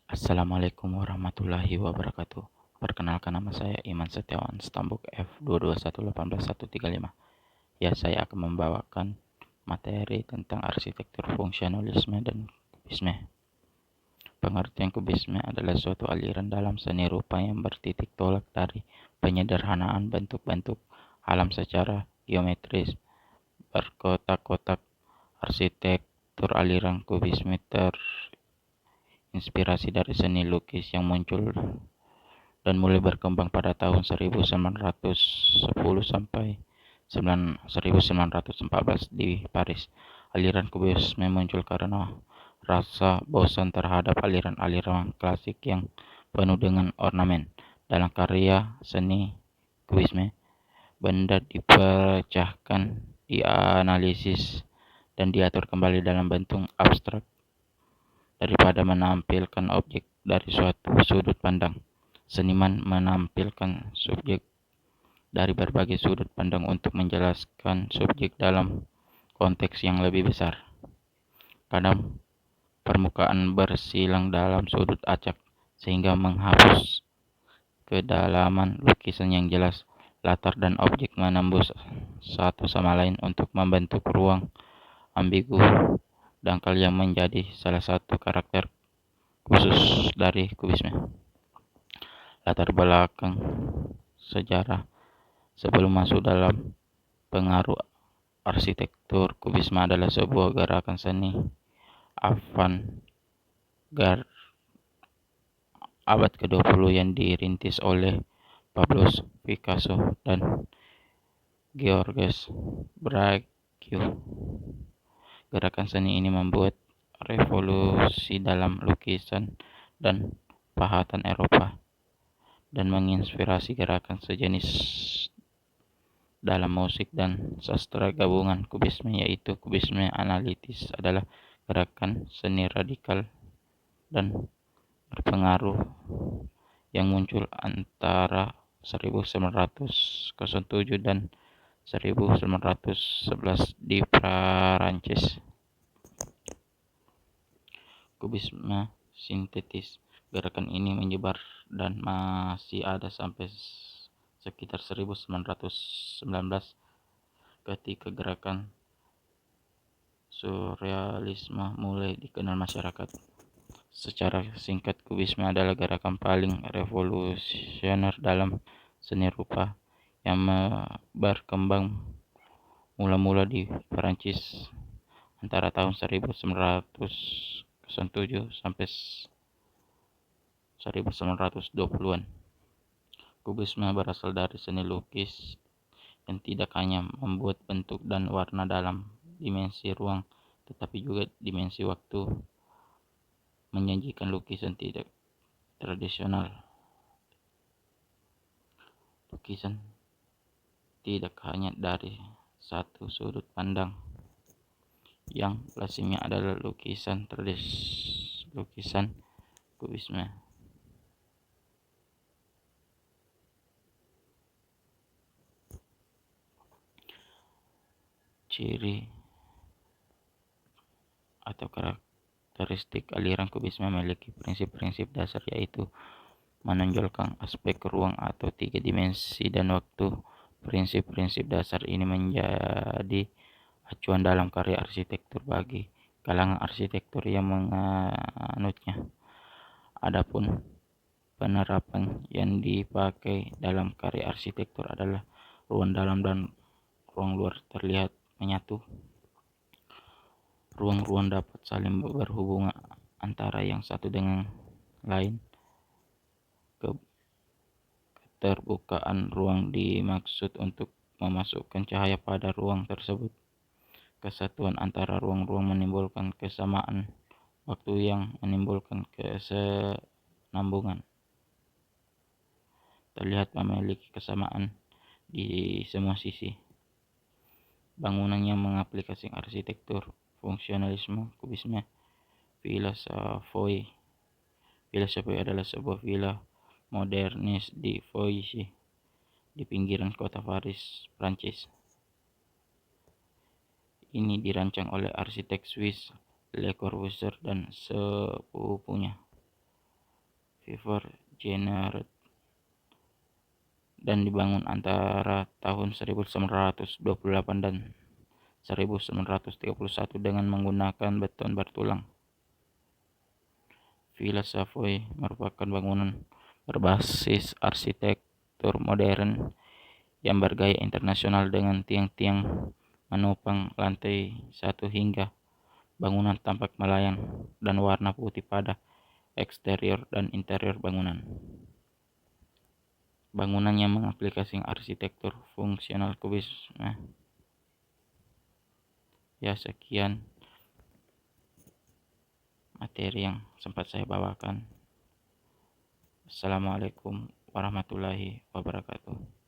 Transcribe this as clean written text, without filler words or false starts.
Assalamualaikum warahmatullahi wabarakatuh. Perkenalkan, nama saya Iman Setiawan Stambuk F2218135. Ya, saya akan membawakan materi tentang arsitektur fungsionalisme dan kubisme. Pengertian kubisme adalah suatu aliran dalam seni rupa yang bertitik tolak dari penyederhanaan bentuk-bentuk alam secara geometris berkotak-kotak. Arsitektur aliran kubisme terinspirasi dari seni lukis yang muncul dan mulai berkembang pada tahun 1910 sampai 1914 di Paris. Aliran kubisme muncul karena rasa bosan terhadap aliran-aliran klasik yang penuh dengan ornamen. Dalam karya seni kubisme, benda dipecahkan, dianalisis, dan diatur kembali dalam bentuk abstrak daripada menampilkan objek dari suatu sudut pandang. Seniman menampilkan subjek dari berbagai sudut pandang untuk menjelaskan subjek dalam konteks yang lebih besar. Kadang permukaan bersilang dalam sudut acak sehingga menghapus kedalaman lukisan yang jelas. Latar dan objek menembus satu sama lain untuk membentuk ruang ambigu dangkal yang menjadi salah satu karakter khusus dari kubisme. Latar belakang sejarah. Sebelum masuk dalam pengaruh arsitektur, kubisme adalah sebuah gerakan seni avant-garde abad ke-20 yang dirintis oleh Pablo Picasso dan Georges Braque. Gerakan seni ini membuat revolusi dalam lukisan dan pahatan Eropa dan menginspirasi gerakan sejenis dalam musik dan sastra gabungan kubisme, yaitu kubisme analitis, adalah gerakan seni radikal dan berpengaruh yang muncul antara 1907 dan 1911 di Prancis. Kubisme sintetis. Gerakan ini menyebar dan masih ada sampai sekitar 1919 ketika gerakan surrealisme mulai dikenal masyarakat. Secara singkat, kubisme adalah gerakan paling revolusioner dalam seni rupa yang berkembang mula-mula di Perancis antara tahun 1907 sampai 1920-an. Kubisme berasal dari seni lukis yang tidak hanya membuat bentuk dan warna dalam dimensi ruang, tetapi juga dimensi waktu, menyajikan lukisan tidak tradisional. Lukisan tidak hanya dari satu sudut pandang. Yang lazimnya adalah lukisan kubisme. Ciri atau karakteristik aliran kubisme memiliki prinsip-prinsip dasar, yaitu menonjolkan aspek ruang atau tiga dimensi dan waktu. Prinsip-prinsip dasar ini menjadi acuan dalam karya arsitektur bagi kalangan arsitektur yang menganutnya. Adapun penerapan yang dipakai dalam karya arsitektur adalah ruang dalam dan ruang luar terlihat menyatu. Ruang-ruang dapat saling berhubungan antara yang satu dengan lain. Keterbukaan ruang dimaksud untuk memasukkan cahaya pada ruang tersebut. Kesatuan antara ruang-ruang menimbulkan kesamaan waktu yang menimbulkan kesenambungan. Terlihat memiliki kesamaan di semua sisi. Bangunan yang mengaplikasikan arsitektur fungsionalisme kubisme. Villa Savoy. Villa Savoy adalah sebuah villa modernis di Foissy, di pinggiran kota Paris, Prancis. Ini dirancang oleh arsitek Swiss Le Corbusier dan sepupunya. Christopher Jenner dan dibangun antara tahun 1928 dan 1931 dengan menggunakan beton bertulang. Villa Savoy merupakan bangunan berbasis arsitektur modern yang bergaya internasional dengan tiang-tiang menopang lantai 1 hingga bangunan tampak melayang dan warna putih pada eksterior dan interior bangunan. Bangunan yang mengaplikasikan arsitektur fungsional kubisme. Ya, sekian materi yang sempat saya bawakan. Assalamualaikum warahmatullahi wabarakatuh.